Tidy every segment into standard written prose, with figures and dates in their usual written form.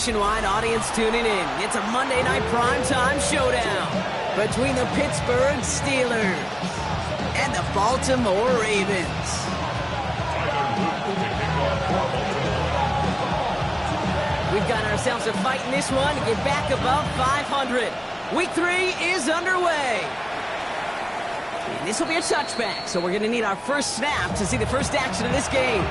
nationwide audience tuning in. It's a Monday night primetime showdown between the Pittsburgh Steelers and the Baltimore Ravens. We've got ourselves a fight in this one to get back above 500. Week 3 is underway. And this will be a touchback, so we're going to need our first snap to see the first action of this game.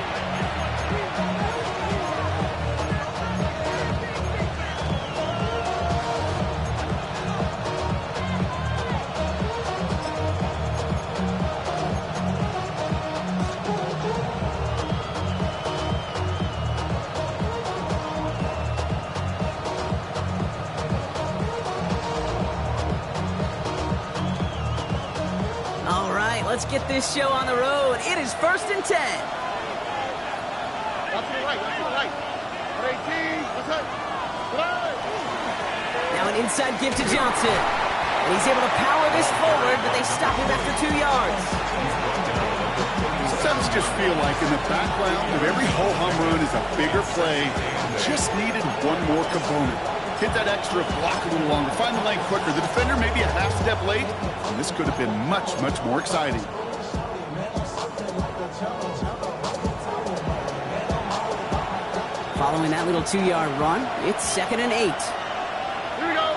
Let's get this show on the road. It is 1st and 10. Now an inside give to Johnson. And he's able to power this forward, but they stop him after 2 yards. Sometimes just feel like in the background of every ho-hum run is a bigger play. Just needed one more component. Hit that extra block a little longer. Find the lane quicker. The defender may be a half step late, and this could have been much, much more exciting. Following that little 2-yard run, it's 2nd and 8. Here we go.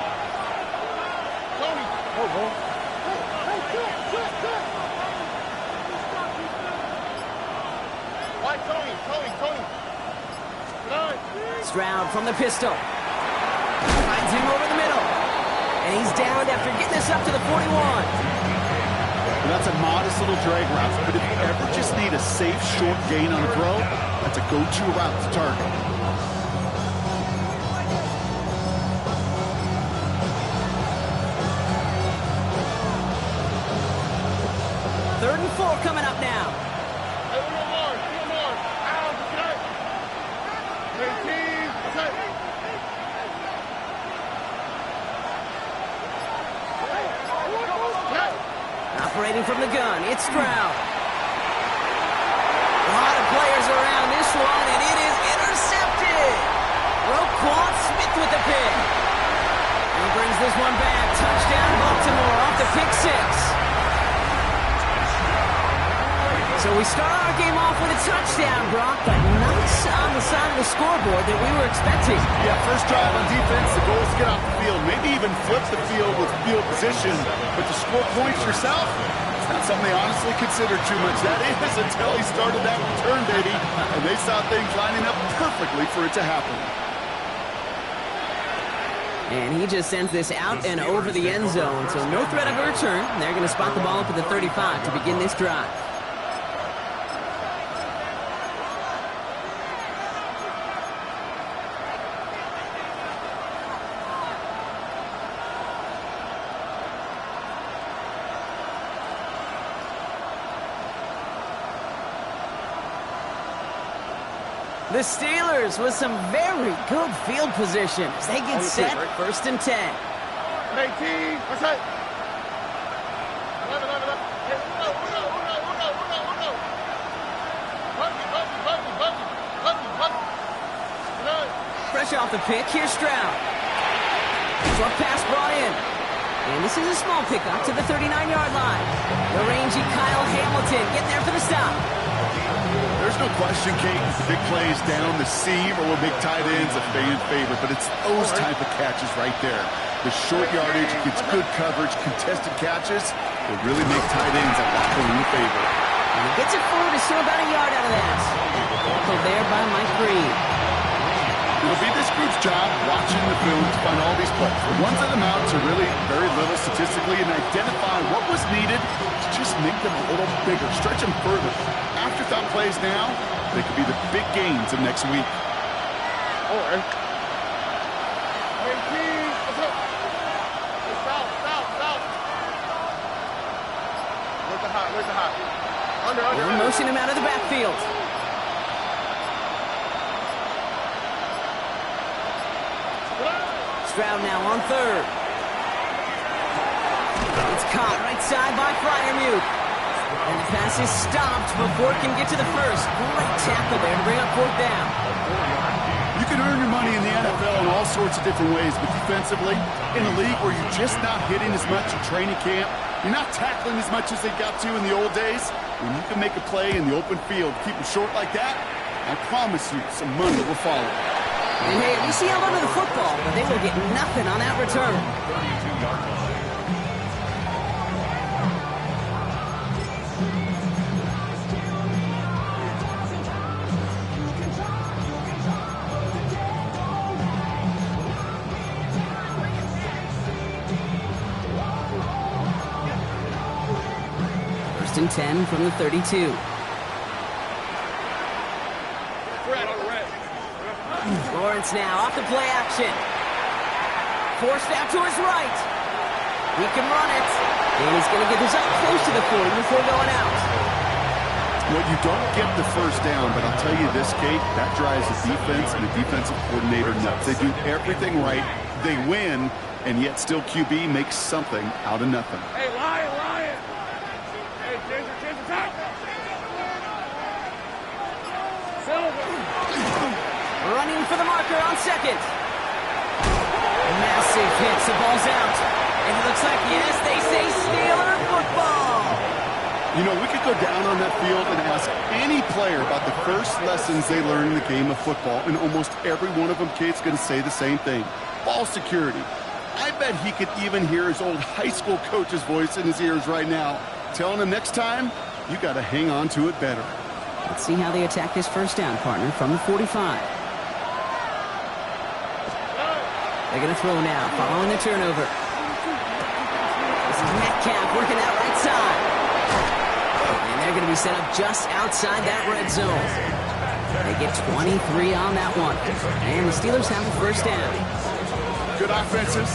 Tony. Why, Tony. Stroud from the pistol. Finds him over the middle. And he's downed after getting this up to the 41. That's a modest little drag route, but if you ever just need a safe, short gain on a throw, that's a go-to route to target. Third and 4 coming up now. Operating from the gun, it's Stroud. A lot of players around this one, and it is intercepted. Roquan Smith with the pick. And he brings this one back. Touchdown, Baltimore off the pick 6. So we start our game off with a touchdown, Brock, but nice on the side of the scoreboard that we were expecting. Yeah, first drive on defense, the goal is to get off the field, maybe even flip the field with field position, but to score points yourself, it's not something they honestly considered too much. That is until he started that return, baby, and they saw things lining up perfectly for it to happen. And he just sends this out and over the end zone, so no threat of a return. They're going to spot the ball up at the 35 to begin this drive. The Steelers with some very good field position as they get set. 1st and 10. 18. What's that? Fresh off the pick, here's Stroud. Short pass brought in. And this is a small pickup to the 39-yard line. The rangy Kyle Hamilton getting there for the stop. There's no question, Kate, the big plays down the seam or will make tight ends a fan favorite, but it's those type of catches right there. The short yardage gets good coverage, contested catches will really make tight ends a locker room favorite. And he gets it forward to still about a yard out of that. So there by Mike Reed. It'll be this group's job watching the film to find all these plays. The ones that amount to really very little statistically and identify what was needed to just make them a little bigger, stretch them further. Afterthought plays now, they could be the big gains of next week. All right. 18. What's up? South. Where's the hot? Under. Motion him out of the backfield. Stroud now on 3rd. It's caught right side by Freiermuth. And the pass is stopped before it can get to the first. Great tackle there to bring up 4th down. You can earn your money in the NFL on all sorts of different ways, but defensively, in a league where you're just not hitting as much in training camp, you're not tackling as much as they got to in the old days, when you can make a play in the open field, keep it short like that, I promise you some money will follow. And hey, at least he held onto the football, but they will get nothing on that return. 32-yard line. First and 10 from the 32. Lawrence now off the play action. Forced out to his right. He can run it. And he's going to get this up close to the 40 before going out. Well, you don't get the first down, but I'll tell you this, Kate, that drives the defense and the defensive coordinator nuts. They do everything right. They win, and yet still QB makes something out of nothing. Hey, Lion! Hey, change the top! Running for the marker on second. Massive hits. The ball's out. And it looks like, yes, they say Steeler football. You know, we could go down on that field and ask any player about the first lessons they learned in the game of football, and almost every one of them, Kate's going to say the same thing. Ball security. I bet he could even hear his old high school coach's voice in his ears right now, telling him next time, you got to hang on to it better. Let's see how they attack this first down, partner, from the 45. They're going to throw now, following the turnover. This is Metcalf working that right side. And they're going to be set up just outside that red zone. They get 23 on that one. And the Steelers have a first down. Good offenses,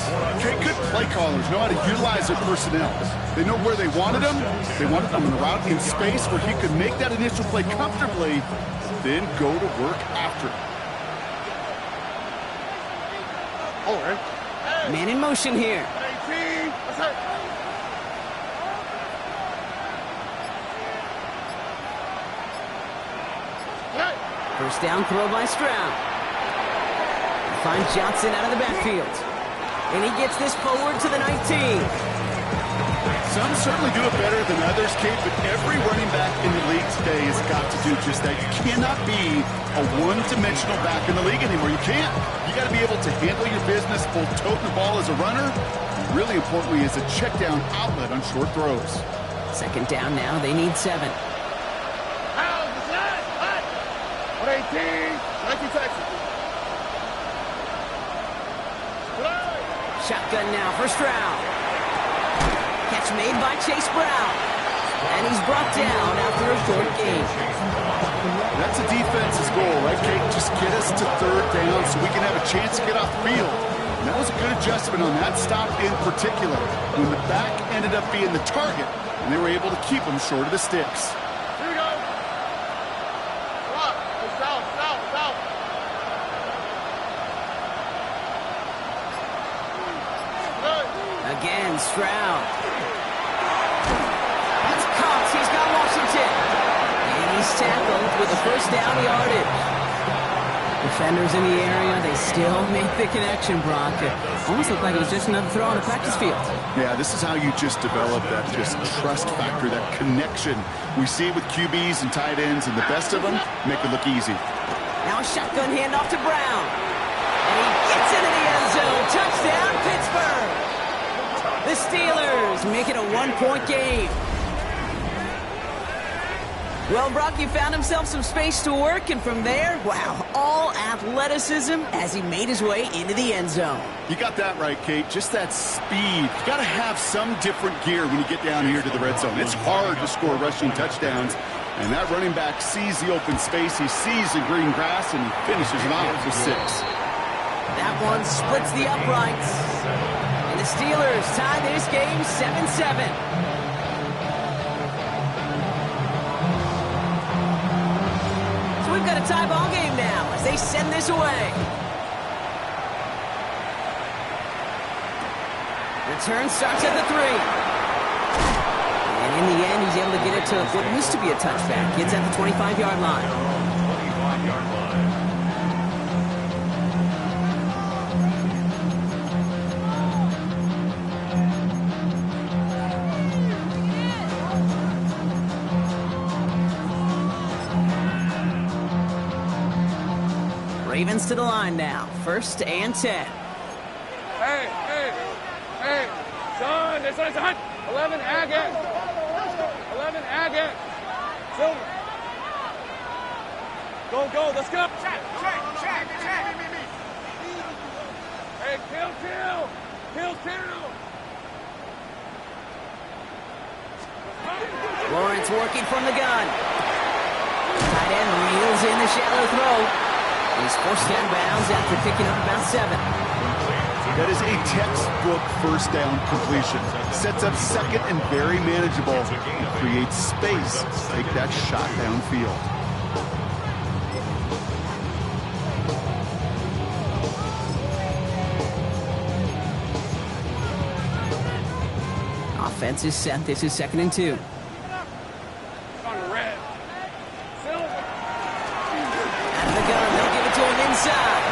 good play callers know how to utilize their personnel. They know where they wanted them. They wanted them in the route in space where he could make that initial play comfortably, then go to work after it. Man in motion here. First down throw by Stroud. Finds Johnson out of the backfield. And he gets this forward to the 19. Some certainly do it better than others, Kate, but every running back in the league today has got to do just that. You cannot be a one-dimensional back in the league anymore. You can't. You got to be able to handle your business, both tote the ball as a runner, and really importantly as a check-down outlet on short throws. Second down now. They need 7. 118, 19 Texas. Shotgun now for Stroud. Catch made by Chase Brown. And he's brought down after a short gain. That's a defense's goal, right, Kate? Just get us to third down so we can have a chance to get off the field. And that was a good adjustment on that stop in particular, when the back ended up being the target, and they were able to keep him short of the sticks. Here we go. Come on. South. Again, Stroud. That's Cox. He's got Washington. And he's tackled with a first down yardage. Defenders in the area, they still make the connection, Brock. It almost looked like it was just another throw on a practice field. Yeah, this is how you just develop that just trust factor, that connection. We see it with QBs and tight ends, and the best of them make it look easy. Now a shotgun handoff to Brown. And he gets into the end zone. Touchdown, Pittsburgh. The Steelers make it a 1-point game. Well, Brock, he found himself some space to work, and from there, wow, all athleticism as he made his way into the end zone. You got that right, Kate. Just that speed. You got to have some different gear when you get down here to the red zone. It's hard to score rushing touchdowns, and that running back sees the open space, he sees the green grass, and he finishes it off with 6. That one splits the uprights. And the Steelers tie this game 7-7. So we've got a tie ball game now as they send this away. Return starts at the 3. And in the end, he's able to get it to what used to be a touchback. It's at the 25-yard line. 25-yard line. Ravens to the line now. 1st and 10. Hey, son, this one's hot. 11 Agate. 11 Agate. Silver. Go, let's go. Check. Hey, kill. Lawrence working from the gun. Tight end reels in the shallow throw. He's forced out of bounds after picking up about 7. That is a textbook first down completion. Sets up second and very manageable. And creates space to take that shot downfield. Offense is set. This is 2nd and 2. Inside.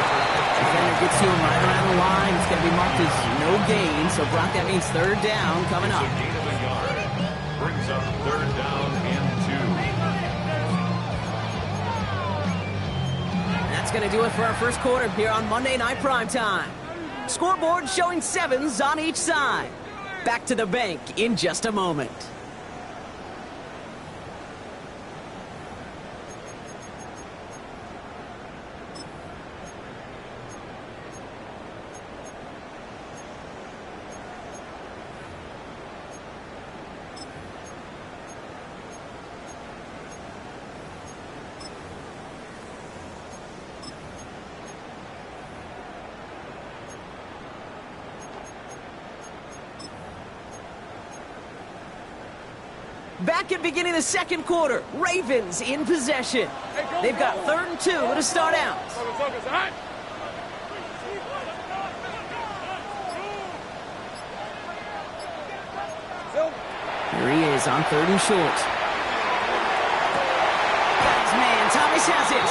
Defender gets to him right around the line. It's going to be marked as no gain. So, Brock, that means 3rd down coming up. Gain of a yard. Brings up 3rd down and 2. That's going to do it for our first quarter here on Monday Night Primetime. Scoreboard showing 7s on each side. Back to the bank in just a moment. Back at beginning of the 2nd quarter, Ravens in possession. They've got 3rd and 2 to start out. Here he is on 3rd and short. Got his man, Thomas has it.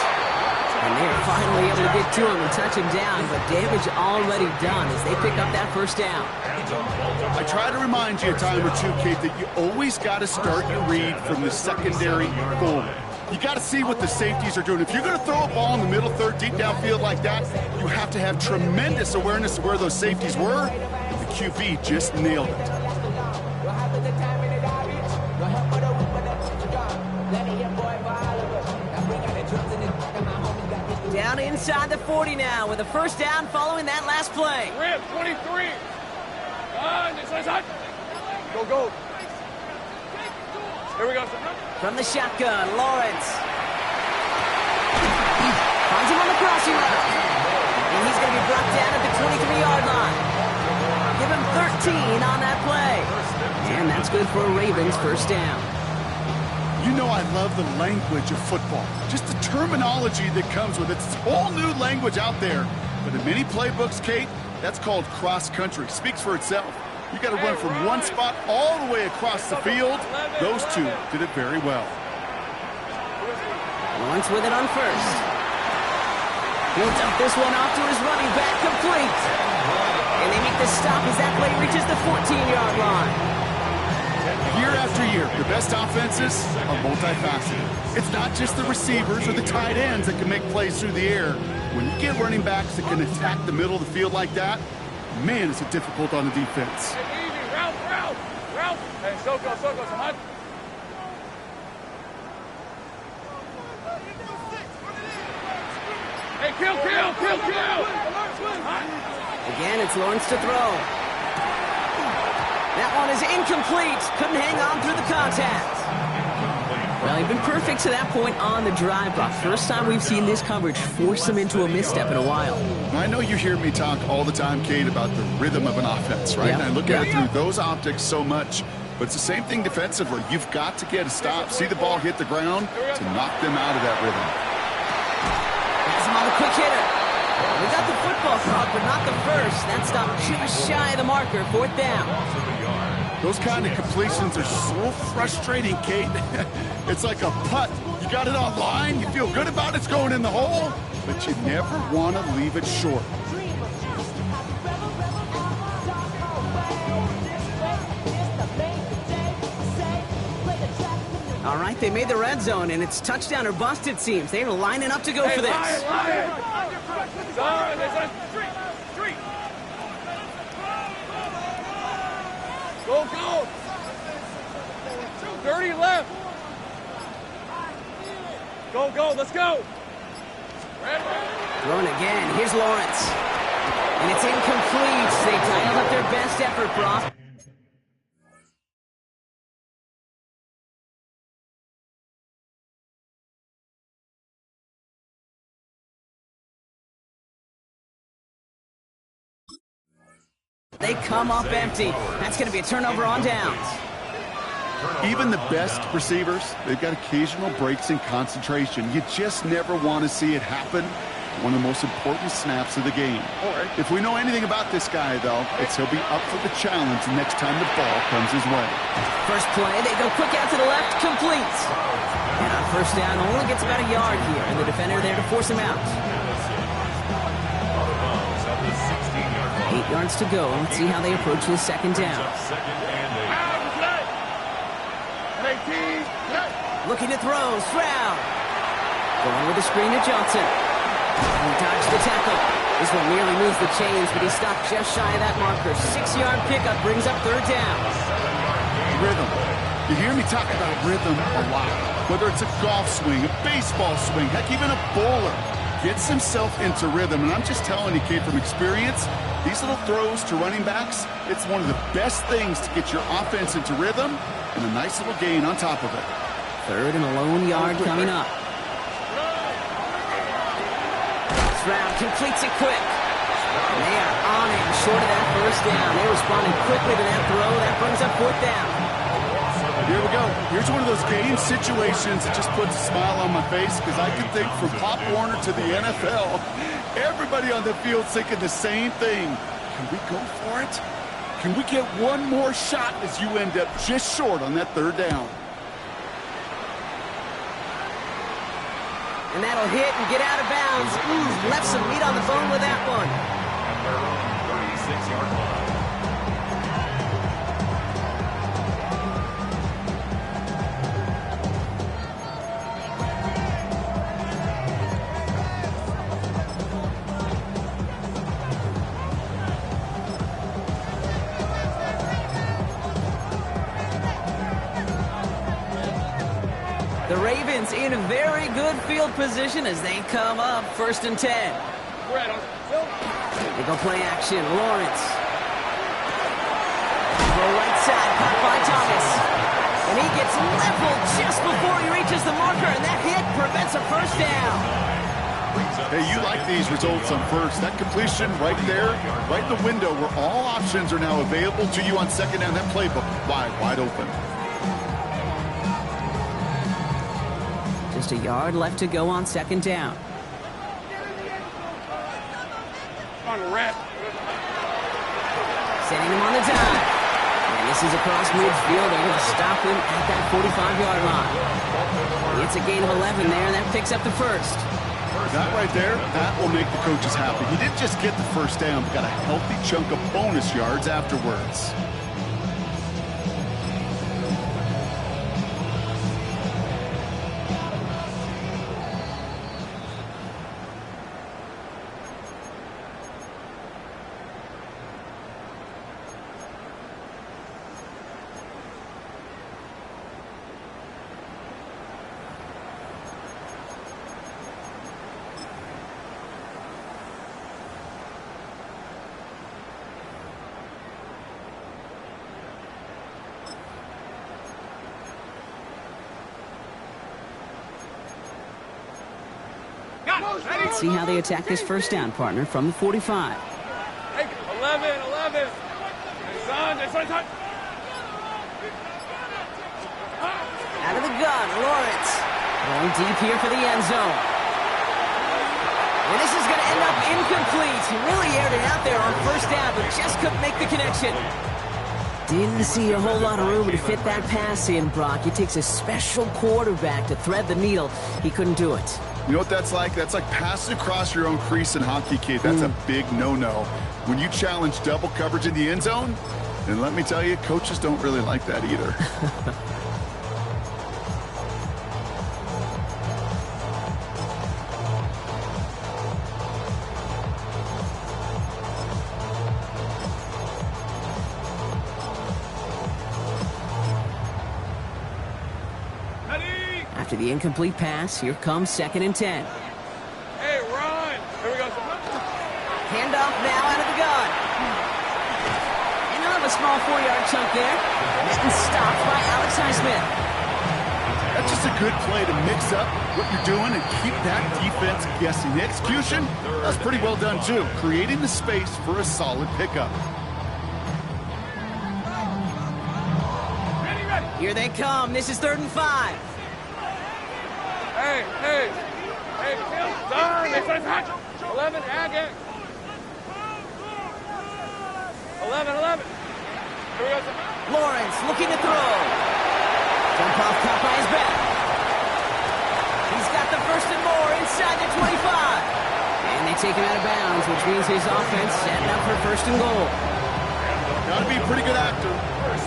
And they're finally able to get to him and touch him down, but damage already done as they pick up that 1st down. I try to remind you a time or two, Kate, that you always got to start your read from the secondary forward. You got to see what the safeties are doing. If you're going to throw a ball in the middle third, deep downfield like that, you have to have tremendous awareness of where those safeties were, and the QB just nailed it. Down inside the 40 now with a 1st down following that last play. Rip, 23. Go. Here we go. From the shotgun, Lawrence. Finds him on the crossing route. And he's going to be brought down at the 23-yard line. Give him 13 on that play. And that's good for a Ravens 1st down. You know I love the language of football. Just the terminology that comes with it. It's a whole new language out there. But in many playbooks, Kate, that's called cross-country. Speaks for itself. You got to run from one spot all the way across the field. Those two did it very well. Lawrence with it on 1st. He'll dump this one off to his running back, complete. And they make the stop as that play reaches the 14-yard line. Year after year, the best offenses are multifaceted. It's not just the receivers or the tight ends that can make plays through the air. When you get running backs that can attack the middle of the field like that, man, is it difficult on the defense. Hey, easy, route. Hey, Soko, come on. Hey, kill. Again, it's Lawrence to throw. That one is incomplete. Couldn't hang on through the contact. Well, he's been perfect to that point on the drive, but first time we've seen this coverage force him into a misstep in a while. I know you hear me talk all the time, Kate, about the rhythm of an offense, right? Yeah. And I look at it through those optics so much, but it's the same thing defensively. You've got to get a stop, see the ball hit the ground to knock them out of that rhythm. Has him on the quick hitter. We got the football clock, but not the first. That stop just shy of the marker, 4th down. Those kind of completions are so frustrating, Kate. It's like a putt. You got it on line, you feel good about it's going in the hole, but you never want to leave it short. All right, they made the red zone, and it's touchdown or bust, it seems. They're lining up to go for this. Lion. Go, go! 30 left! Go, go, let's go! Throwing again. Here's Lawrence. And it's incomplete. They dialed up their best effort, Brock. They come up empty. That's going to be a turnover on downs. Even the best receivers, they've got occasional breaks in concentration. You just never want to see it happen. One of the most important snaps of the game. If we know anything about this guy, though, it's he'll be up for the challenge next time the ball comes his way. First play, they go quick out to the left, complete. And on first down, only gets about a yard here, and the defender there to force him out. 8 yards to go. Let's see how they approach this second down. Looking to throw, Stroud. Going with the screen to Johnson. And he dodged the tackle. This one nearly moves the chains, but he stopped just shy of that marker. 6-yard pickup brings up third down. Rhythm. You hear me talk about rhythm a lot. Whether it's a golf swing, a baseball swing, heck, even a bowler. Gets himself into rhythm, and I'm just telling you, kid, from experience, these little throws to running backs, it's one of the best things to get your offense into rhythm, and a nice little gain on top of it. Third and a lone yard coming up. Stroud completes it quick. And they are on him, short of that first down. They responded quickly to that throw. That brings up fourth down. Here we go. Here's one of those game situations that just puts a smile on my face, because I can think from Pop Warner to the NFL, everybody on the field thinking the same thing. Can we go for it? Can we get one more shot as you end up just short on that third down? And that'll hit and get out of bounds. Left some meat on the bone with that one. At their own 36-yard line. The Ravens in a very good field position as they come up first and 10. They go play action. Lawrence. Throw right side, caught by Thomas. And he gets leveled just before he reaches the marker, and that hit prevents a first down. Hey, you like these results on first. That completion right there, right in the window where all options are now available to you on second down. That playbook wide open. Just a yard left to go on second down. On the rep. Setting him on the dive. And this is across midfield. They're going to stop him at that 45-yard line. It's a gain of 11 there, and that picks up the first. That right there, that will make the coaches happy. He didn't just get the first down, but got a healthy chunk of bonus yards afterwards. Let's see how they attack this first down, partner, from the 45. Hey, 11. Son. Out of the gun, Lawrence. Going deep here for the end zone. And this is going to end up incomplete. He really aired it out there on first down, but just couldn't make the connection. Didn't see a whole lot of room to fit that pass in, Brock. It takes a special quarterback to thread the needle. He couldn't do it. You know what that's like? That's like passing across your own crease in hockey, kid. That's a big no-no. When you challenge double coverage in the end zone, and let me tell you, coaches don't really like that either. After the incomplete pass, here comes 2nd and 10. Hey, run! Here we go. Handoff now out of the gun. And out of a small 4-yard chunk there. Getting stopped by Alex Highsmith. That's just a good play to mix up what you're doing and keep that defense guessing. The execution, that's pretty well done too. Creating the space for a solid pickup. Here they come. This is 3rd and 5. Hey, son, this is hot. 11, Agate. 11. Here we go. Lawrence looking to throw. Jump off caught by his back. He's got the 1st and more inside the 25. And they take him out of bounds, which means his offense setting up for 1st and goal. Gotta be a pretty good actor.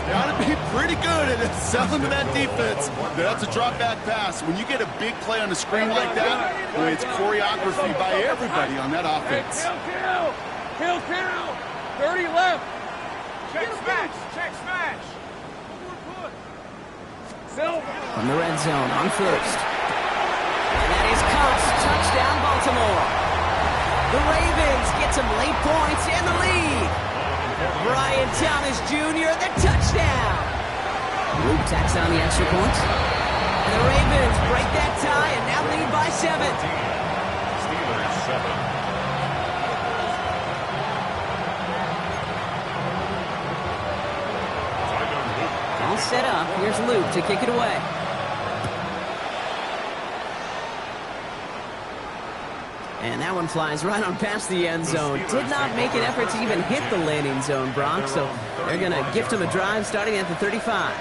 Gotta be pretty good at selling to that defense. That's a drop back pass. When you get a big play on the screen like that, well, it's choreography by everybody on that offense. Kill. 30 left. Check smash. Silver. From the red zone on 1st. And that is Cox. Touchdown, Baltimore. The Ravens get some late points in the lead. Brian Thomas Jr., the touchdown. Luke tacks on the extra point. And the Ravens break that tie and now lead by 7. Steelers 7. All set up. Here's Luke to kick it away. And that one flies right on past the end zone. Did not make an effort to even hit the landing zone, Brock. So they're going to gift him a drive starting at the 35.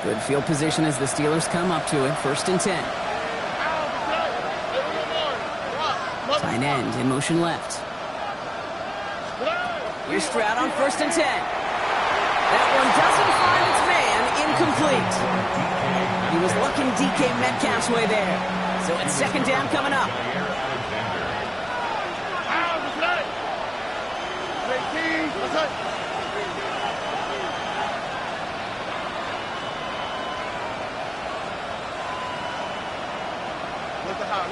Good field position as the Steelers come up to it. 1st and 10. Tight end in motion left. Here's Stroud on 1st and 10. That one doesn't find its man. Incomplete. He was looking DK Metcalf's way there. So it's 2nd down coming up.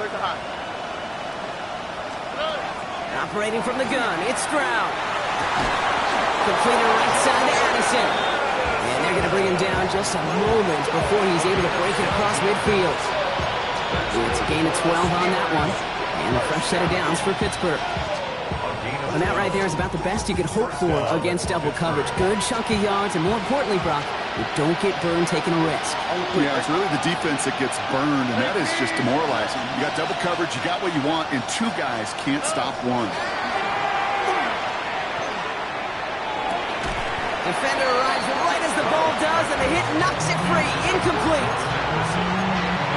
Look the high. Operating from the gun, it's Stroud. Completed right side to Addison. And they're going to bring him down just a moment before he's able to break it across midfield. It's a gain of 12 on that one. And a fresh set of downs for Pittsburgh. And that right there is about the best you could hope for against double coverage. Good chunky yards, and more importantly, Brock, you don't get burned taking a risk. Yeah, it's really the defense that gets burned, and that is just demoralizing. You got double coverage, you got what you want, and 2 guys can't stop one. Defender arrives right as the ball does, and the hit knocks it free. Incomplete.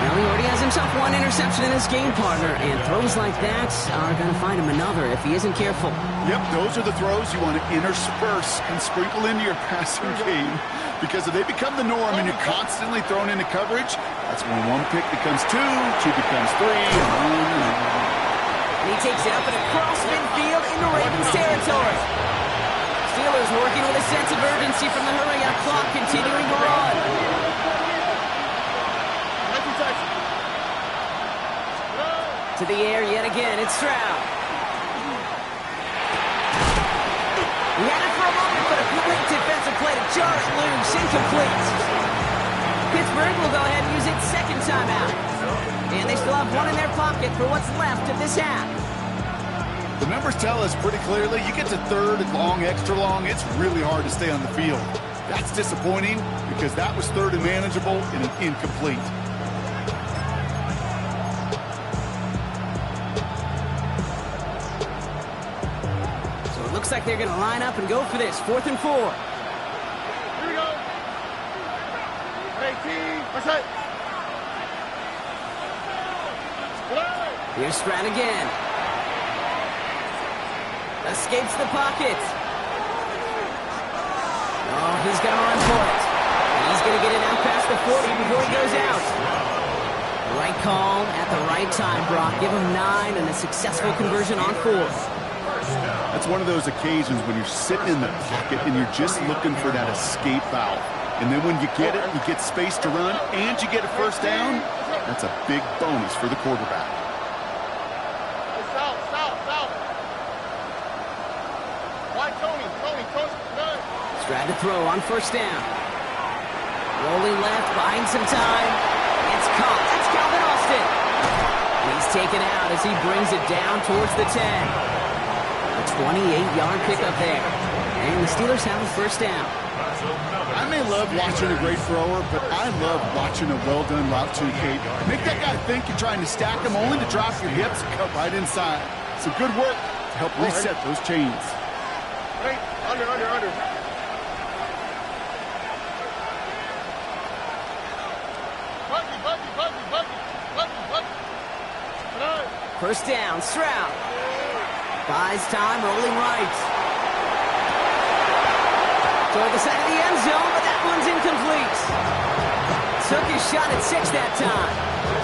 Well, he already has himself 1 interception in this game, partner, and throws like that are going to find him another if he isn't careful. Yep, those are the throws you want to intersperse and sprinkle into your passing game, because if they become the norm and you're constantly thrown into coverage, that's when 1 pick becomes 2, 2 becomes 3, and on. And he takes it up and across midfield into Ravens territory. Steelers working with a sense of urgency from the hurry-up clock, continuing to run. To the air yet again, it's Stroud. He had it for a moment, but a great defensive play to jar it loose. Incomplete. Pittsburgh will go ahead and use its 2nd timeout. And they still have 1 in their pocket for what's left of this half. The numbers tell us pretty clearly, you get to 3rd and long, extra long, it's really hard to stay on the field. That's disappointing because that was 3rd and manageable and an incomplete. Looks like they're going to line up and go for this. 4th and 4. Here we go. 18. Let's hit. Here's Stroud again. Escapes the pocket. Oh, he's going to run for it. He's going to get it out past the 40 before he goes out. Right call at the right time, Brock. Give him 9 and a successful conversion on 4. That's one of those occasions when you're sitting in the pocket and you're just looking for that escape valve. And then when you get it, you get space to run, and you get a first down. That's a big bonus for the quarterback. South. Why, Tony? Stride to throw on first down. Rolling left, buying some time. It's caught. That's Calvin Austin. He's taken out as he brings it down towards the 10. A 28-yard pickup there. And the Steelers have a first down. I may love watching a great thrower, but I love watching a well-done route too, Kate. Make that guy think you're trying to stack him only to drop your hips and cut right inside. Some good work to help reset those chains. Hey, under. Buggy. First down, Stroud. Buys time, rolling right. Toward the side of the end zone, but that one's incomplete. Took his shot at 6 that time.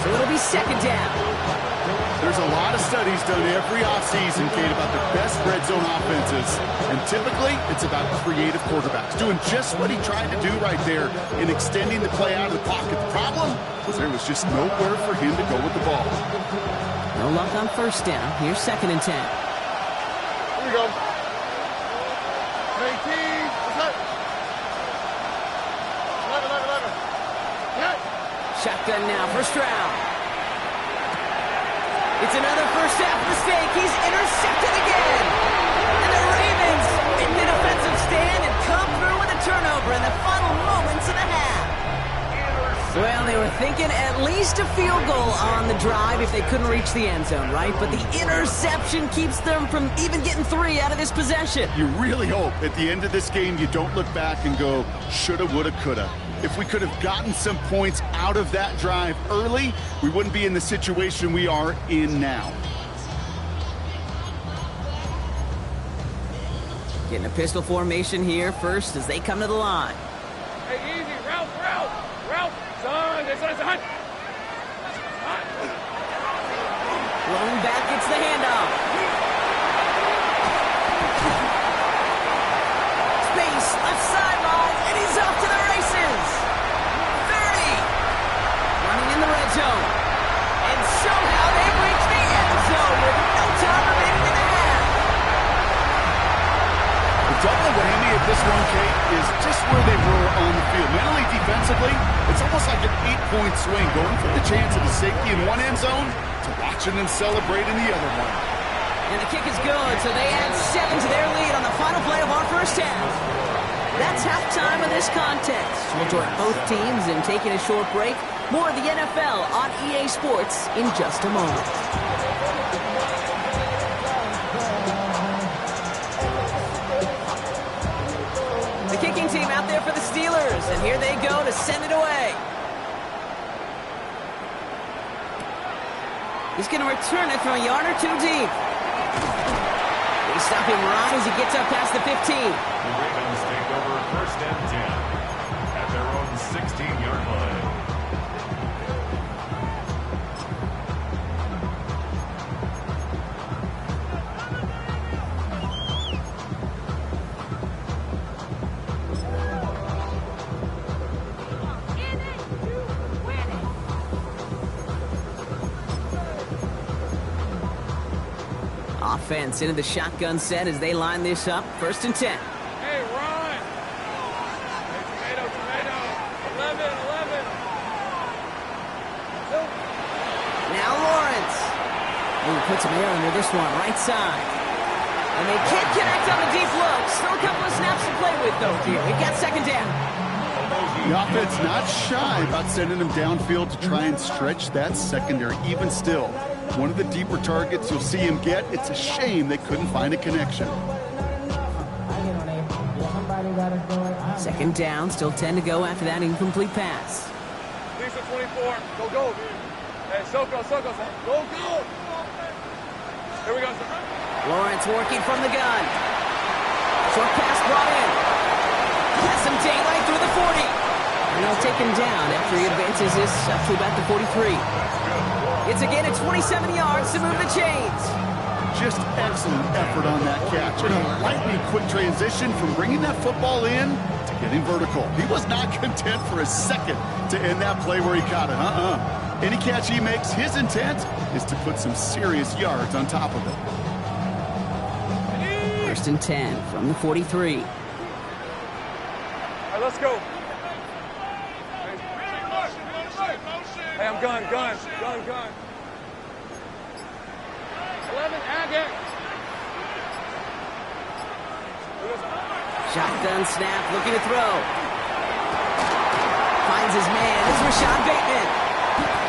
So it'll be second down. There's a lot of studies done every offseason, Kate, about the best red zone offenses. And typically, it's about creative quarterbacks doing just what he tried to do right there in extending the play out of the pocket. The problem was there was just nowhere for him to go with the ball. No luck on first down. Here's second and 10. Here we go. 18. Shotgun now for Stroud. It's another first half mistake. He's intercepted again. And the Ravens in the defensive stand and come through with a turnover in the final moments of the half. Well, they were thinking at least a field goal on the drive if they couldn't reach the end zone, right? But the interception keeps them from even getting 3 out of this possession. You really hope at the end of this game you don't look back and go, shoulda, woulda, coulda. If we could have gotten some points out of that drive early, we wouldn't be in the situation we are in now. Getting a pistol formation here first as they come to the line. Hey, easy. Ralph. Son, it's a hunt. Rolling back, gets the handoff. Space, left sideline, and he's off to the races. 30. Running in the red zone. And somehow they've reached the end zone with no time remaining in the half. The double whammy of this one, Kate, is just where they were on the field. Mentally, defensively, it's almost like an 8-point swing, going for the chance of the safety in one end zone to watching them celebrate in the other one. And the kick is good, so they add 7 to their lead on the final play of our first half. That's halftime of this contest. We'll join both teams in taking a short break. More of the NFL on EA Sports in just a moment. The kicking team out there for the Steelers, and here they go to send it away. He's going to return it from a yard or 2 deep. They stop him right as he gets up past the 15. The Ravens take over first and 10 at their own 16-yard line. Offense into the shotgun set as they line this up. First and 10. Hey, run. Hey, tomato. 11. Now Lawrence. And he puts him air under this one, right side. And they can't connect on the deep look. Still a couple of snaps to play with, though, here. We've got second down. The offense not shy about sending them downfield to try and stretch that secondary. Even still, one of the deeper targets you'll see him get. It's a shame they couldn't find a connection. Second down, still 10 to go after that incomplete pass. Lisa 24. Go. Hey, Soko. Go. Here we go. Lawrence working from the gun. Short pass brought in. Has some daylight through the 40. And they'll take him down after he advances this up to about the 43. It's again at 27 yards to move the chains. Just excellent effort on that catch. And a lightning quick transition from bringing that football in to getting vertical. He was not content for a second to end that play where he caught it. Any catch he makes, his intent is to put some serious yards on top of it. 1st and 10 from the 43. All right, let's go. Hey, I'm gun. 11 Agate. Shotgun snap, looking to throw. Finds his man. It's Rashad Bateman.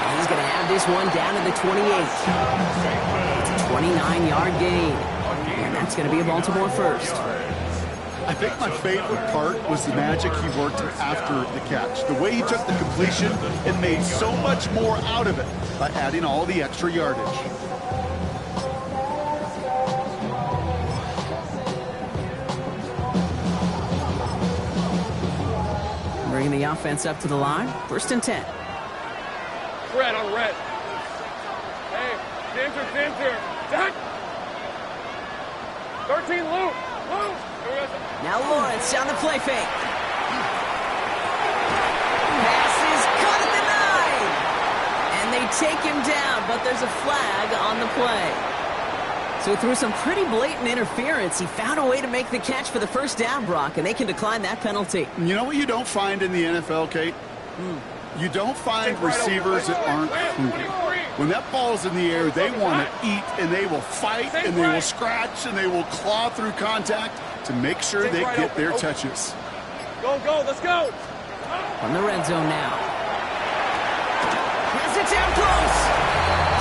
And he's going to have this one down to the 28. It's a 29-yard gain. And that's going to be a Baltimore first. I think my favorite part was the magic he worked after the catch. The way he took the completion and made so much more out of it by adding all the extra yardage. Bringing the offense up to the line. 1st and 10. Red on red. Hey, Dinter. Dunk. 13 Luke. Now Lawrence on the play fake. Pass is caught at the 9. And they take him down, but there's a flag on the play. So through some pretty blatant interference, he found a way to make the catch for the first down, Brock, and they can decline that penalty. You know what you don't find in the NFL, Kate? You don't find receivers that aren't hungry. When that ball's in the air, they want to eat, and they will fight, and they will scratch, and they will claw through contact to make sure they get their touches. Go, let's go. From the red zone now. Has it down close.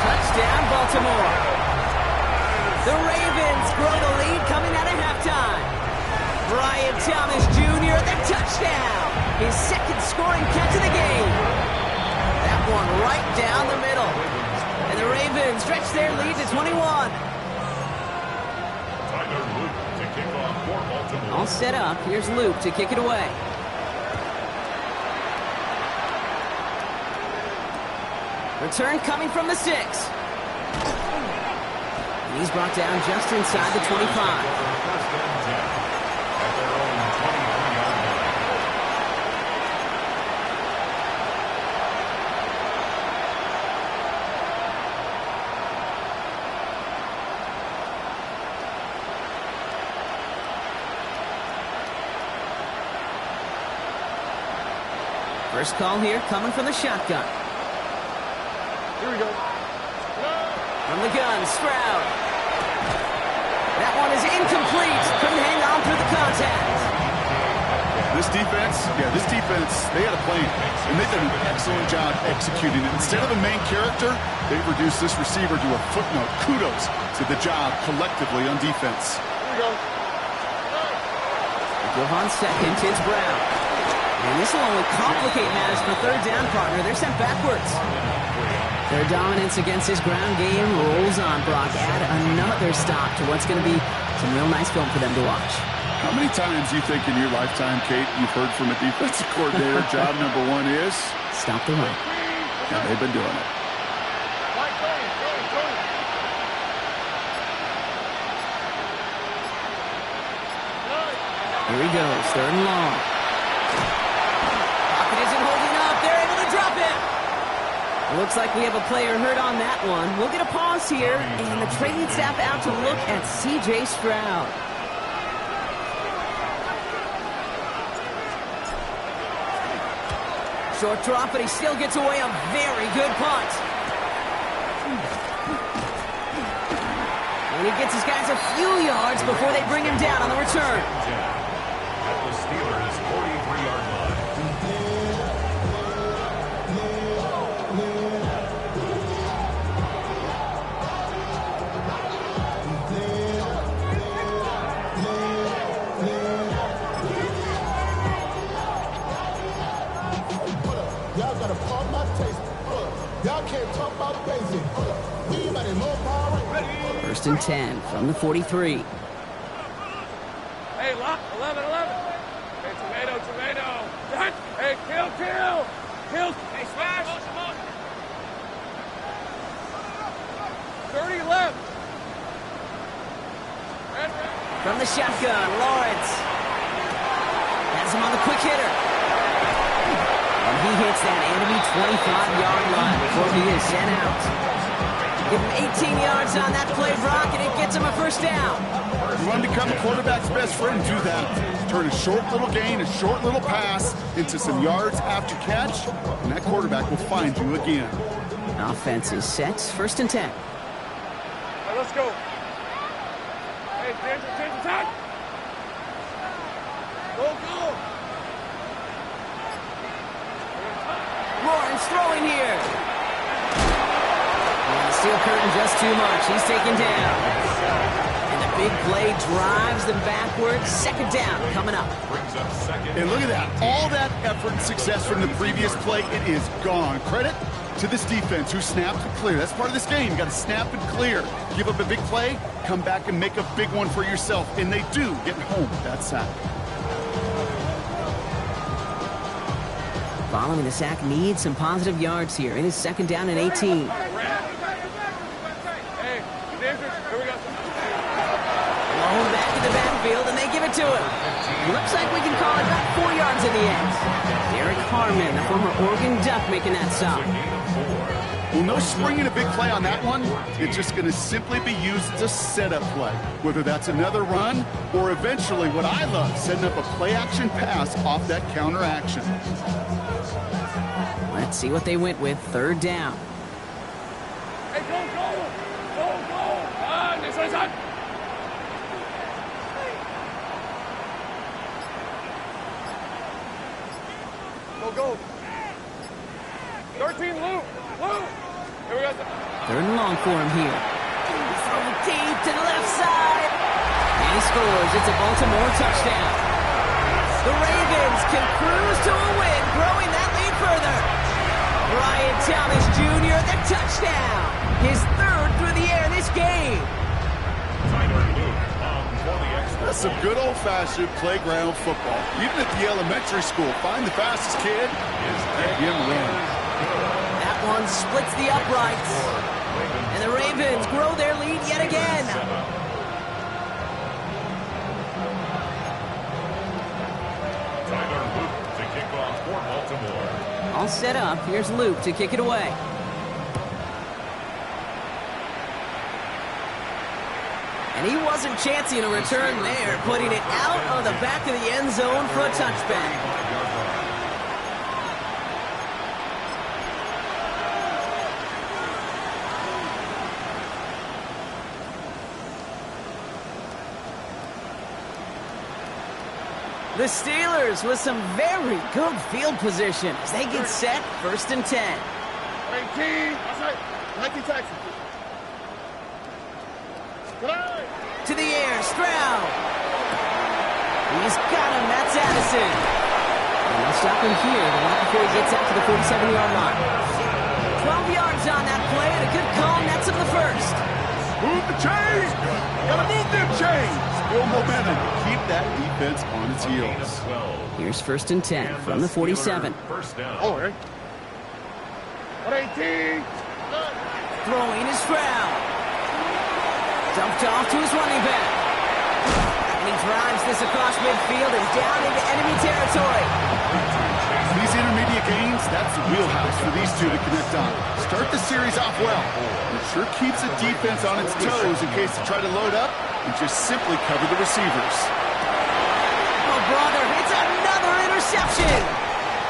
Touchdown, Baltimore. The Ravens grow the lead coming out of halftime. Brian Thomas Jr., the touchdown. His second scoring catch of the game. That one right down the middle. And the Ravens stretch their lead to 21. Tyler Luke to kick off for Baltimore. All set up. Here's Luke to kick it away. Return coming from the 6. And he's brought down just inside the 25. 1st and 10 at their own 23-yard line. First call here coming from the shotgun. Here we go. From the gun, Stroud. That one is incomplete. Couldn't hang on through the contact. This defense, they had a plan, and they've done an excellent job executing it. Instead of a main character, they've reduced this receiver to a footnote. Kudos to the job collectively on defense. Here we go. Give on second, it's Brown. And this will only complicate matters for third down, partner. They're sent backwards. Their dominance against his ground game rolls on, Brock. Add another stop to what's going to be some real nice film for them to watch. How many times do you think in your lifetime, Kate, you've heard from a defensive coordinator, job number 1 is? Stop the run. And they've been doing it. Here he goes, 3rd and long. Pocket isn't holding up. They're able to drop it. Looks like we have a player hurt on that one. We'll get a pause here, and the training staff out to look at C.J. Stroud. Short drop, but he still gets away a very good punt. And he gets his guys a few yards before they bring him down on the return. At the Steelers' 43-yard line. Y'all gotta pump my taste. Y'all can't talk about basic. Anybody more power? 1st and 10 from the 43. Hey, lock. 11. Hey, tomato. Done. Hey, kill. Hey, smash. 30 left. From the shotgun, Lawrence. Has him on the quick hitter. And he hits that enemy 25-yard line before he is sent out. Give him 18 yards on that play, Brock, and it gets him a first down. You want to become a quarterback's best friend, do that. Turn a short little gain, a short little pass into some yards after catch, and that quarterback will find you again. Offense is set. First and 10. All right, let's go. Hey, change the time. Go. Lawrence throwing here. And the steel curtain just too much. He's taken down. And the big play drives them backwards. Second down coming up. And look at that. All that effort and success from the previous play, it is gone. Credit to this defense who snapped and clear. That's part of this game. You got to snap and clear. Give up a big play, come back and make a big one for yourself. And they do get home with that sack. Following the sack needs some positive yards here. It is second down and 18. Hey, here we go. Blown back to the backfield, and they give it to him. Looks like we can call it about 4 yards in the end. Derek Harmon, the former Oregon Duck, making that stop. Well, no springing a big play on that one. It's just going to simply be used as a setup play. Whether that's another run or eventually what I love, setting up a play-action pass off that counter action. Let's see what they went with. Third down. Hey, go. This one's on. Go. 13, Lou. Here we go. Third and long for him here. Throw deep to the left side. And he scores. It's a Baltimore touchdown. The Ravens can cruise to a win, growing that lead further. Brian Thomas Jr., the touchdown. His third through the air this game. That's some good old-fashioned playground football. Even at the elementary school, find the fastest kid, let him run. That one splits the uprights. And the Ravens grow their lead yet again. Tyler Luke to kick off for Baltimore. All set up. Here's Luke to kick it away. And he wasn't chancing a return there, putting it out on the back of the end zone for a touchback. The Steelers with some very good field position as they get set. First and 10. 19. Outside. 19 taxi. To the air, Stroud. He's got him, that's Addison. And they'll stop him here, but not before he gets out to the 47-yard line. 12 yards on that play, and a good call nets him the first. Move the chains! Gotta move them chains! Build momentum. Keep that defense on its heels. Here's first and 10 from the 47. First down. Oh, right. 18. Throwing is Stroud. Dumped off to his running back. And he drives this across midfield and down into enemy territory. These intermediate gains, that's the wheelhouse for these two to connect on. Start the series off well. It sure keeps the defense on its toes in case they try to load up and just simply cover the receivers. Oh, brother, it's another interception.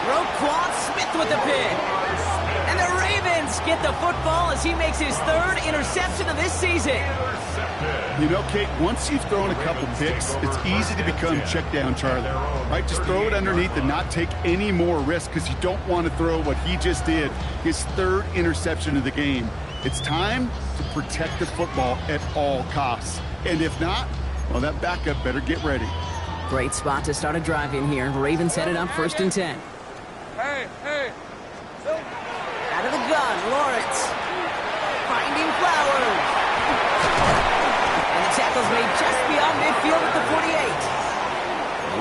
Roquan Smith with the pick. And the Ravens get the football as he makes his third interception of this season. You know, Kate, once you've thrown a couple picks, it's easy to become check down Charlie. Right? Just throw it underneath and not take any more risk because you don't want to throw what he just did, his third interception of the game. It's time to protect the football at all costs. And if not, well, that backup better get ready. Great spot to start a drive in here. Ravens headed up first and 10. Hey. Out of the gun, Lawrence. Finding Flowers. And the tackle's made just beyond midfield at the 48.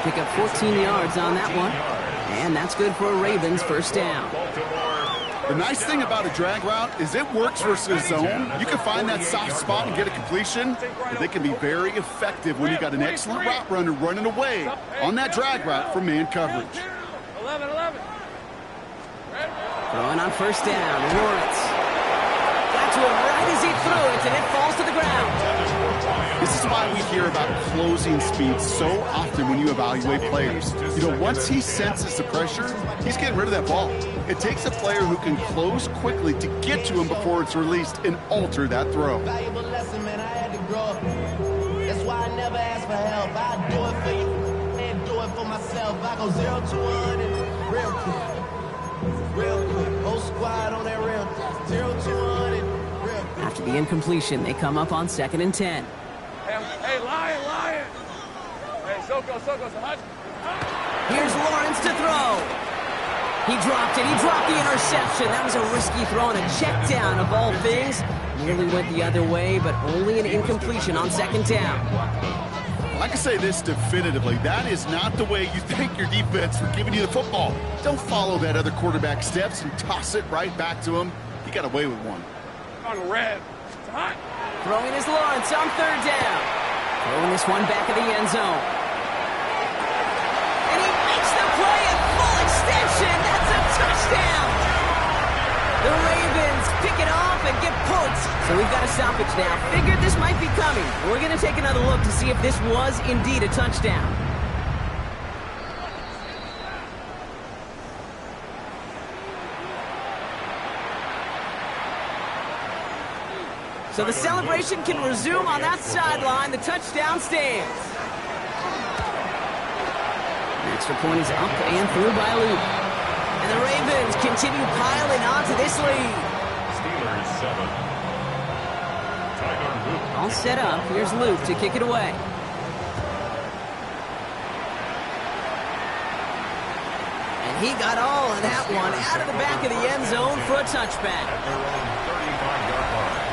They pick up 14 yards on that one. And that's good for a Ravens first down. The nice thing about a drag route is it works versus zone. You can find that soft spot and get a completion, but they can be very effective when you got an excellent route runner running away on that drag route from man coverage. 11. Throwing on first down, Lawrence. Got to him right as he threw it, and it falls to the ground. This is why we hear about closing speed so often when you evaluate players. You know, once he senses the pressure, he's getting rid of that ball. It takes a player who can close quickly to get to him before it's released and alter that throw. Valuable lesson, man. I had to grow up. That's why I never ask for help. I do it for you and do it for myself. I go 0 to 100 real quick. Real quick. Whole squad on that real. 0 to 100 real quick. After the incompletion, they come up on 2nd and 10. Hey, Lion. Hey, Soko, Hutch. Here's Lawrence to throw. He dropped it. He dropped the interception. That was a risky throw and a check down of all things. Nearly went the other way, but only an incompletion on 2nd down. I can say this definitively. That is not the way you thank your defense for giving you the football. Don't follow that other quarterback steps and toss it right back to him. He got away with one. On red. It's hot. Throwing is Lawrence on 3rd down. Throwing this one back of the end zone. And he makes the play at full extension. That's a touchdown. The Ravens pick it off and get points. So we've got a stoppage now. Figured this might be coming. We're going to take another look to see if this was indeed a touchdown. So the celebration can resume on that sideline. The touchdown stands. The extra point is up and through by Luke. And the Ravens continue piling onto this lead. Steelers 7. Tyler Luke. All set up. Here's Luke to kick it away. And he got all of that one out of the back of the end zone for a touchback. At their own 35-yard line.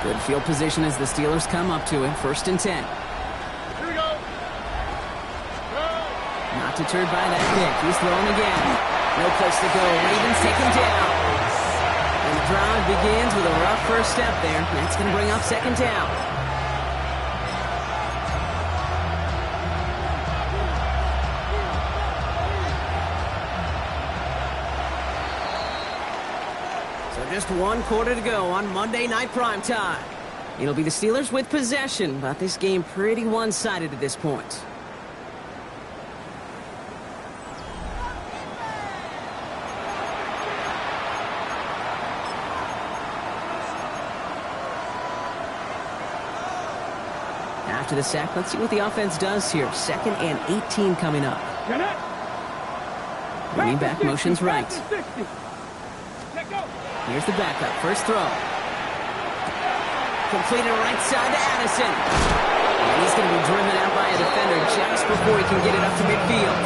Good field position as the Steelers come up to it. 1st and 10. Here we go. Not deterred by that pick. He's throwing again. No place to go. Ravens take him down. And the drive begins with a rough first step there. That's going to bring up 2nd down. Just 1 quarter to go on Monday Night Primetime. It'll be the Steelers with possession, but this game pretty one-sided at this point. After the sack, let's see what the offense does here. 2nd and 18 coming up. Running back motions right. Here's the backup. First throw. Completed right side to Addison. And he's going to be driven out by a defender just before he can get it up to midfield.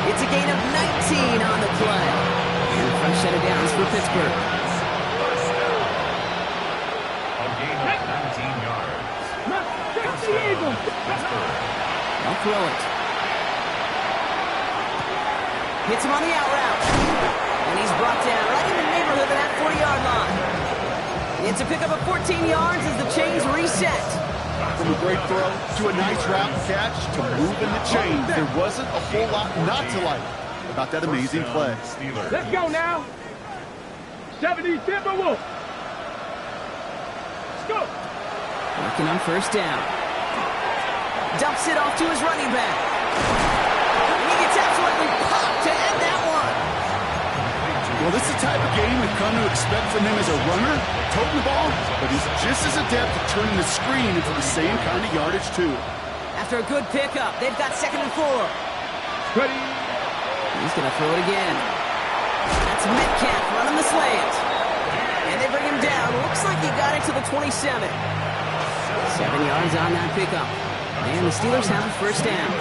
It's a gain of 19 on the play. And a fresh set of downs for Pittsburgh. A gain of 19 yards. First down, Pittsburgh. I'll throw it. Hits him on the out route. And he's brought down right in the neighborhood of that 40-yard line. It's a pickup of 14 yards as the chains reset. From a great throw to a nice route catch to moving the chains, there wasn't a whole lot not to like about that amazing play. Steelers. Let's go now. 70 Timberwolves. Let's go. Working on first down. Dumps it off to his running back. And he gets absolutely popped to end that one. Well, this is the type of game we've come to expect from him as a runner, toting the ball, but he's just as adept at turning the screen into the same kind of yardage, too. After a good pickup, they've got 2nd and 4. Ready. He's going to throw it again. That's Metcalf running the slant. And they bring him down. Looks like he got it to the 27. 7 yards on that pickup. And the Steelers have a first down.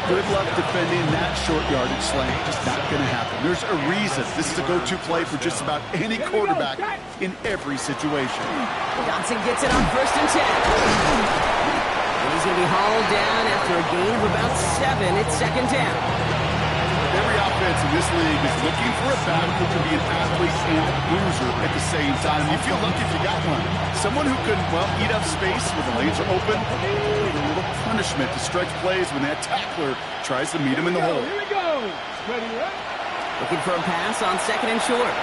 Good luck defending that short yardage slant. Just not going to happen. There's a reason this is a go-to play for just about any quarterback in every situation. Johnson gets it on 1st and 10. And he's going to be hauled down after a gain of about 7 at 2nd down. Every offense in this league is looking for a back who can be an athlete and a bruiser at the same time. You feel lucky if you got one. Someone who can, well, eat up space with the lanes are open. A little punishment to stretch plays when that tackler tries to meet him in the hole. Here we go. Ready, right? Looking for a pass on 2nd and short.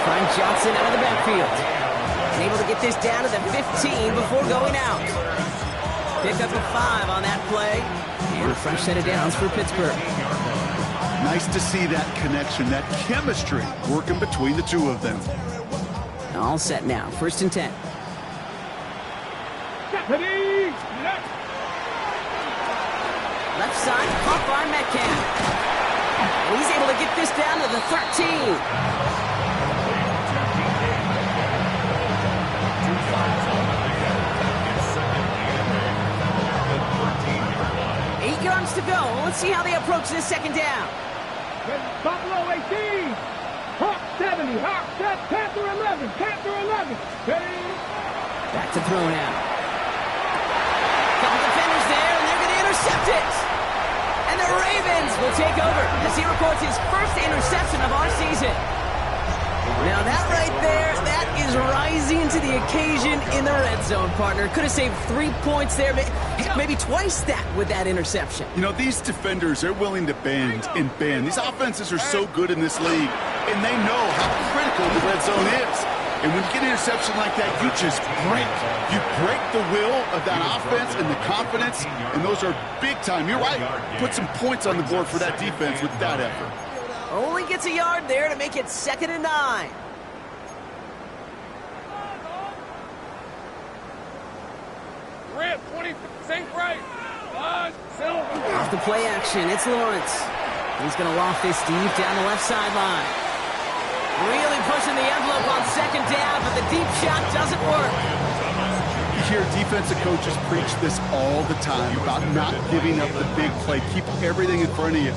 Find Johnson out of the backfield. And able to get this down to the 15 before going out. Pick up a 5 on that play. And a fresh set of downs for Pittsburgh. Nice to see that connection, that chemistry working between the two of them. All set now. 1st and 10. Ready, left. Left side, caught by Metcalf. And he's able to get this down to the 13. 8 yards to go. Let's see how they approach this 2nd down. Buffalo 18. Hawk 70. Hawk 7. Panther 11. Panther 11. Ready. Back to throw now. Couple defenders there, and they're going to intercept it. And the Ravens will take over as he records his first interception of our season. Now that right there, that is rising to the occasion in the red zone, partner. Could have saved 3 points there, maybe twice that with that interception. You know, these defenders, they're willing to bend and bend. These offenses are so good in this league, and they know how critical the red zone is. And when you get an interception like that, you just break. You break the will of that offense and the confidence, and those are big time. You're right. Put some points on the board for that defense with that effort. Only gets a yard there to make it 2nd and 9. Red 20. Safe right. Silver. Off the play action, it's Lawrence. He's going to loft this deep down the left sideline. Really pushing the envelope on 2nd down, but the deep shot doesn't work. You hear defensive coaches preach this all the time about not giving up the big play. Keep everything in front of you.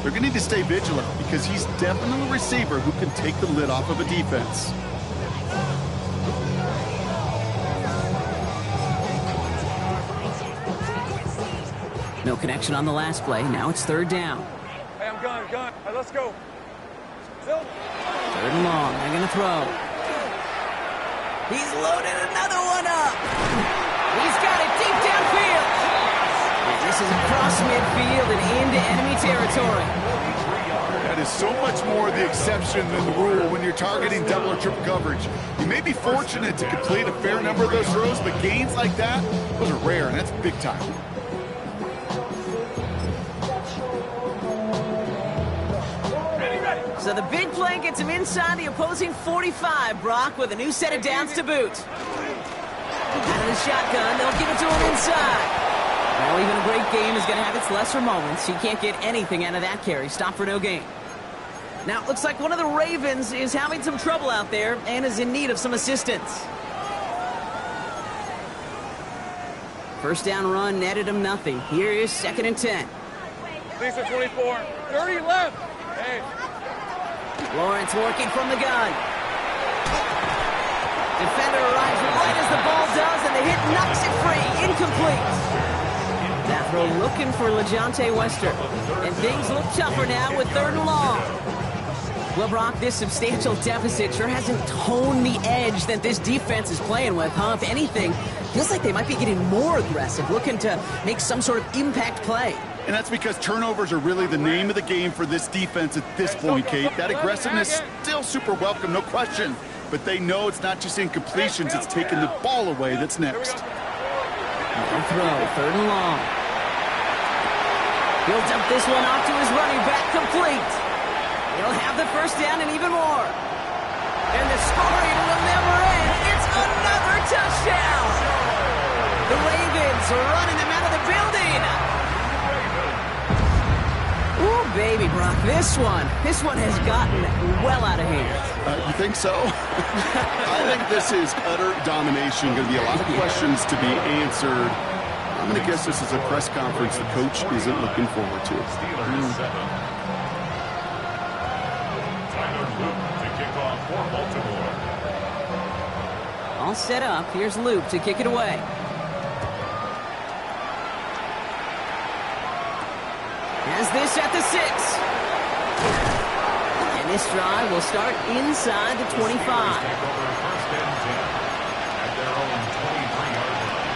They're going to need to stay vigilant because he's definitely a receiver who can take the lid off of a defense. No connection on the last play. Now it's 3rd down. Hey, I'm gone. All right, let's go. Silver. 3rd and long. They're going to throw. He's loaded another one up. He's got it deep downfield. This is across midfield and into enemy territory. That is so much more the exception than the rule when you're targeting double or triple coverage. You may be fortunate to complete a fair number of those throws, but gains like that, those are rare, and that's big time. So the big play gets him inside the opposing 45, Brock, with a new set of downs to boot. Out of the shotgun, they'll give it to him inside. Well, even a great game is going to have its lesser moments. He can't get anything out of that carry. Stop for no gain. Now, it looks like one of the Ravens is having some trouble out there and is in need of some assistance. 1st down run netted him nothing. Here is 2nd and 10. These are 24. 30 left. Hey. Lawrence working from the gun. Defender arrives right as the ball does, and the hit knocks it free. Incomplete. That throw looking for LeJontay Wester. And things look tougher now with 3rd and long. Well, Brock, this substantial deficit sure hasn't toned the edge that this defense is playing with, huh? If anything, feels like they might be getting more aggressive, looking to make some sort of impact play. And that's because turnovers are really the name of the game for this defense at this point, Kate. That aggressiveness still super welcome, no question. But they know it's not just incompletions, it's taking the ball away that's next. No throw, 3rd and long. He'll dump this one off to his running back, complete. He'll have the 1st down and even more. And the scoring will never end. It's another touchdown. The Ravens are running them out of the building. Ooh, baby, Brock, this one has gotten well out of hand. You think so? I think this is utter domination. Going to be a lot of questions to be answered. I'm going to guess this is a press conference the coach isn't looking forward to. Steelers 7. Tyler Luke to kick off for Baltimore. All set up. Here's Luke to kick it away. Has this at the 6. And this drive will start inside the 25. Take over first and 10 at their own 23-yard line.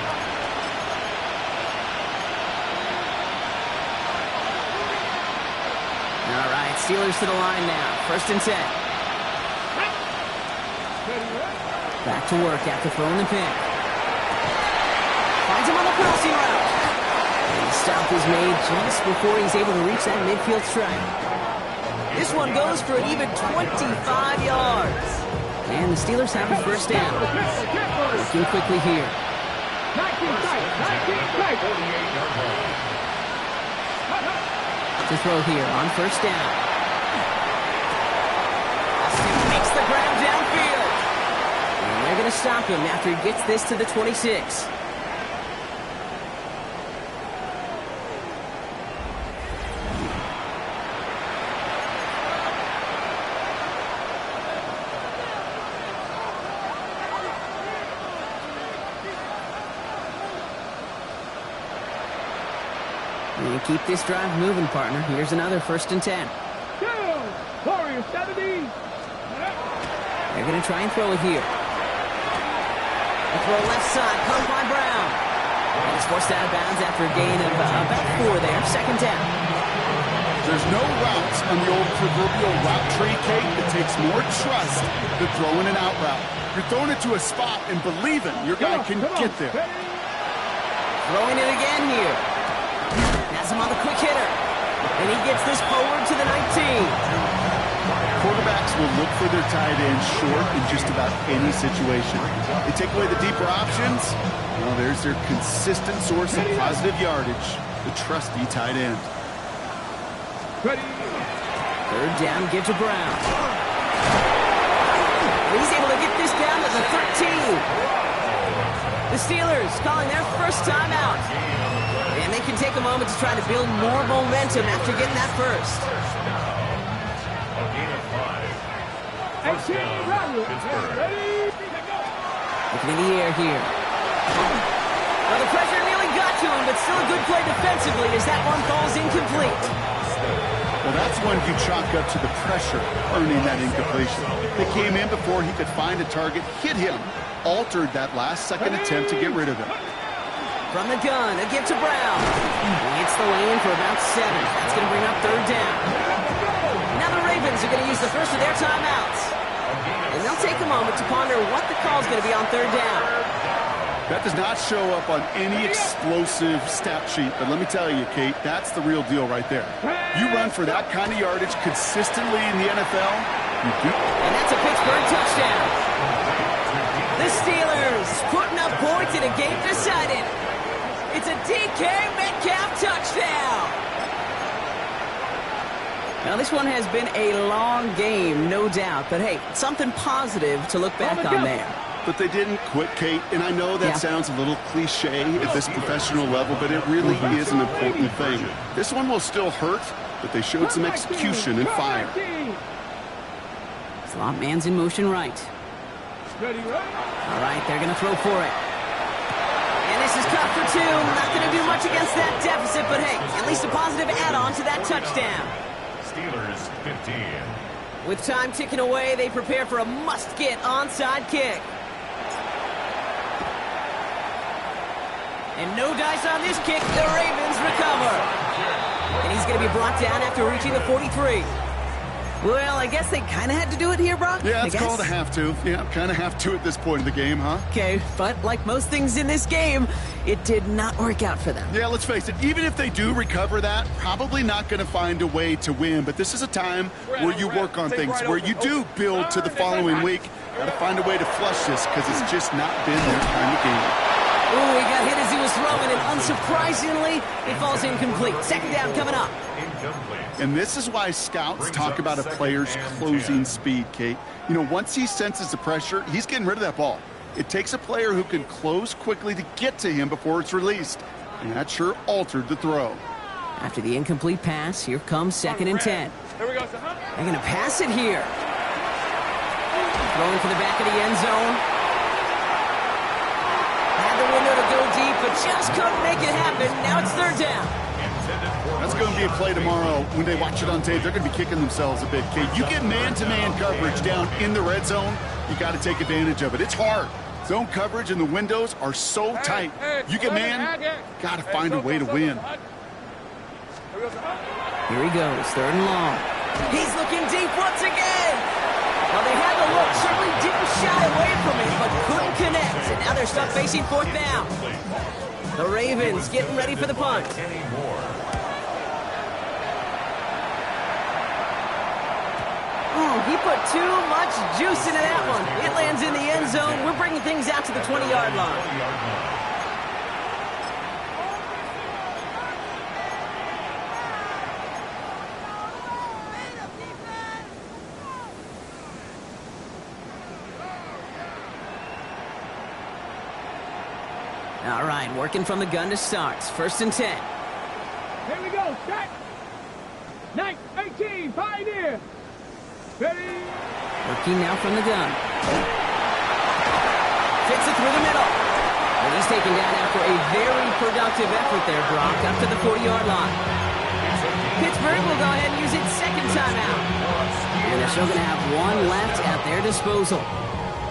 All right, Steelers to the line now. First and 10. Back to work after throwing the pick. Finds him on the crossing route. And the stop is made just before he's able to reach that midfield strike. This one goes for an even 25 yards. And the Steelers have a first down. Working quickly here. To throw here on first down. Austin makes the grab downfield. And they're going to stop him after he gets this to the 26. And keep this drive moving, partner. Here's another first and 10. Warrior 70. They're going to try and throw it here. The throw left side, caught by Brown. And he's forced out of bounds after a gain of about 4 there. Second down. There's no routes on the old proverbial route tree, Kate, that takes more trust than throwing an out route. You're throwing it to a spot and believing your guy can get there. Throwing it again here. Has him on the quick hitter. And he gets this forward to the 19. Quarterbacks will look for their tight end short in just about any situation. They take away the deeper options. Well, there's their consistent source of positive yardage, the trusty tight end. Third down, give to Brown. He's able to get this down to the 13. The Steelers calling their first timeout. And they can take a moment to try to build more momentum after getting that first. A gain of 5. First down, Pittsburgh. Looking in the air here. Well, the pressure nearly got to him, but still a good play defensively as that one falls incomplete. Well, that's one you chalk up to the pressure earning that incompletion. They came in before he could find a target, hit him, altered that last-second attempt to get rid of him. From the gun, a give to Brown. He hits the lane for about 7. That's going to bring up third down. Now the Ravens are going to use the first of their timeouts. And they'll take a moment to ponder what the call is going to be on third down. That does not show up on any explosive stat sheet, but let me tell you, Kate, that's the real deal right there. You run for that kind of yardage consistently in the NFL, you do. And that's a Pittsburgh touchdown. The Steelers putting up points in a game decided. It's a DK Metcalf touchdown. Now, this one has been a long game, no doubt. But, hey, something positive to look back on there. But they didn't quit, Kate. And I know that sounds a little cliche at this professional level, but it really is an important thing. This one will still hurt, but they showed some execution and fire. Slot man's in motion right. All right, they're going to throw for it. And this is cut for 2. Not going to do much against that deficit, but hey, at least a positive add-on to that touchdown. Steelers 15. With time ticking away, they prepare for a must-get onside kick. And no dice on this kick. The Ravens recover. And he's going to be brought down after reaching the 43. Well, I guess they kind of had to do it here, Brock. Yeah, it's called a have to. Yeah, kind of have to at this point in the game, huh? Okay, but like most things in this game, it did not work out for them. Yeah, let's face it, even if they do recover that, probably not going to find a way to win. But this is a time where you work on things, where you do build to the following week. Got to find a way to flush this because it's just not been their time of game. Ooh, he got hit as he was throwing, and unsurprisingly, it falls incomplete. Second down coming up. And this is why scouts talk about a player's closing speed, Kate. You know, once he senses the pressure, he's getting rid of that ball. It takes a player who can close quickly to get to him before it's released. And that sure altered the throw. After the incomplete pass, here comes 2nd and 10. Here we go, son. They're going to pass it here. Throwing for the back of the end zone. Had the window to go deep, but just couldn't make it happen. Now it's 3rd down. That's going to be a play tomorrow. When they watch it on tape, they're going to be kicking themselves a bit, Kate. You get man-to-man coverage down in the red zone, you got to take advantage of it. It's hard. Zone coverage and the windows are so tight. You get man, got to find a way to win. Here he goes, 3rd and long. He's looking deep once again. Well, they had the look, certainly didn't shy away from it, but couldn't connect. And now they're stuck facing 4th down. The Ravens getting ready for the punt. He put too much juice into that one. It lands in the end zone. We're bringing things out to the 20-yard line. All right, working from the gun to start. 1st and 10. Here we go. Set. 18. Pioneer. Ready. Working now from the gun. Fits it through the middle. And he's taken down after a very productive effort there, Brock, up to the 40-yard line. Pittsburgh will go ahead and use its 2nd timeout. And they're still going to have one left at their disposal.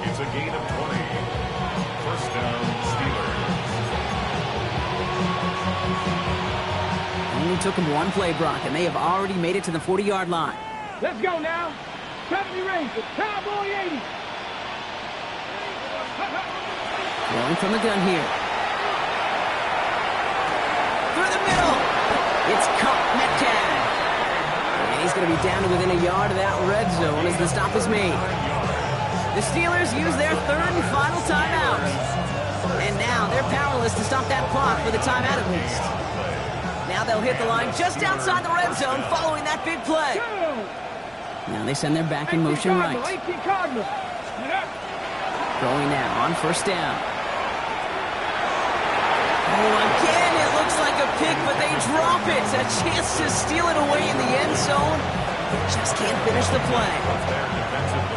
It's a gain of 20. 1st down, Steelers. Only took them one play, Brock, and they have already made it to the 40-yard line. Let's go now. 70 Rangers. Cowboy 80. Going from the gun here. Through the middle. It's caught Metcalf. And he's going to be down to within a yard of that red zone as the stop is made. The Steelers use their 3rd and final timeout. And now they're powerless to stop that clock for the timeout at least. Now they'll hit the line just outside the red zone following that big play. Now they send their back in motion right. Going now on 1st down. Oh, again, it looks like a pick, but they drop it. A chance to steal it away in the end zone. Just can't finish the play.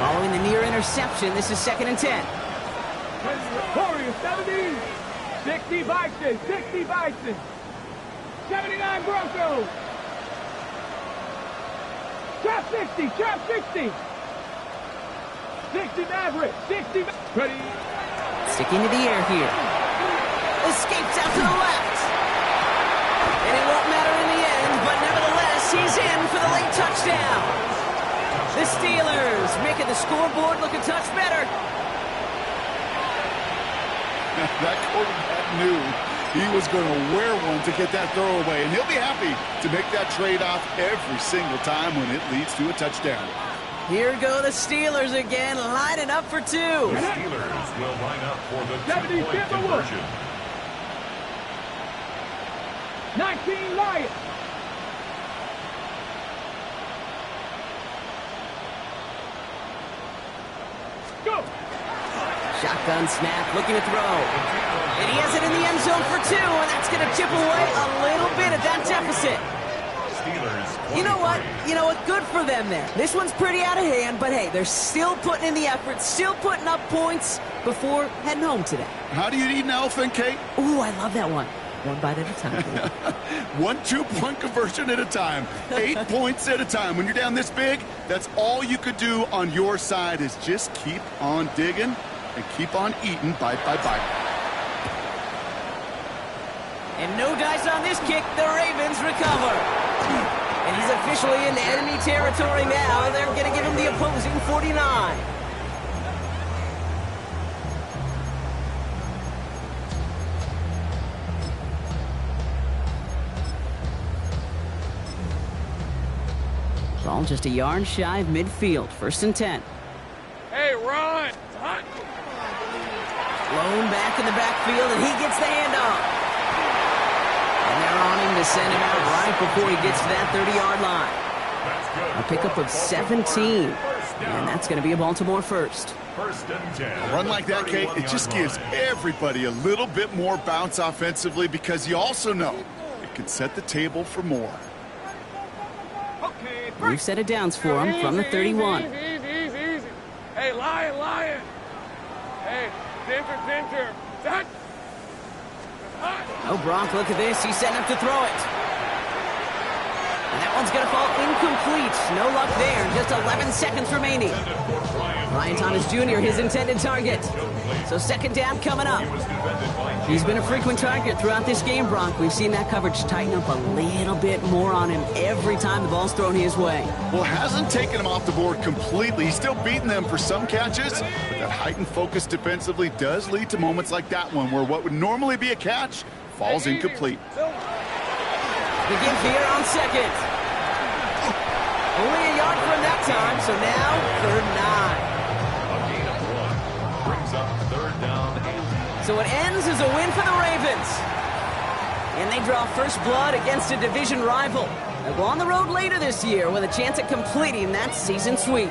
Following the near interception, this is 2nd and 10. Warriors 70. 60 Bison. 60 Bison. 79 Broncos. Trap 60. Trap 60. 60 Maverick. 60. Ready. Sticking to the air here. Escapes out to the left. And it won't matter in the end, but nevertheless, he's in for the late touchdown. The Steelers making the scoreboard look a touch better. That quarterback knew he was going to wear one to get that throw away, and he'll be happy to make that trade-off every single time when it leads to a touchdown. Here go the Steelers again, lining up for 2. The Steelers will line up for the 2-point conversion. 19 Lions. Go. Shotgun snap, looking to throw. And he has it in the end zone for 2, and that's going to chip away a little bit at that deficit. Steelers. You know what? Good for them there. This one's pretty out of hand, but hey, they're still putting in the effort, still putting up points before heading home today. How do you eat an elephant, Kate? Ooh, I love that one. One bite at a time. 1 2-point conversion at a time. 8 points at a time. When you're down this big, that's all you could do on your side is just keep on digging and keep on eating bite by bite. And no dice on this kick. The Ravens recover. And he's officially in enemy territory now. They're going to give him the opposing 49. Ball just a yard shy of midfield. 1st and 10. Hey, run. Blown back in the backfield, and he gets the handoff. And they're on him to send him out right before he gets to that 30-yard line. A pickup of 17. And that's going to be a Baltimore first. first and 10. A run like that, Kate, it just gives everybody a little bit more bounce offensively because you also know it can set the table for more. We've set it downs for him from the 31. Easy. Hey, Lion. Hey, center. Set. Oh, Gronk, look at this. He's setting up to throw it. And that one's going to fall incomplete. No luck there. Just 11 seconds remaining. Ryan Thomas Jr., his intended target. So second down coming up. He's been a frequent target throughout this game, Bronk. We've seen that coverage tighten up a little bit more on him every time the ball's thrown his way. Well, hasn't taken him off the board completely. He's still beating them for some catches, but that heightened focus defensively does lead to moments like that one where what would normally be a catch falls incomplete. The give here on second. Only a yard from that time, so now 3rd and 9. A gain of 1 brings up 3rd down and... So it ends as a win for the Ravens. And they draw first blood against a division rival. They'll go on the road later this year with a chance at completing that season sweep.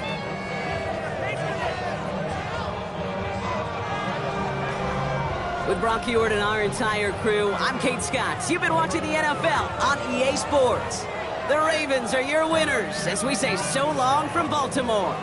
With Brock Huard and our entire crew, I'm Kate Scott. You've been watching the NFL on EA Sports. The Ravens are your winners as we say so long from Baltimore.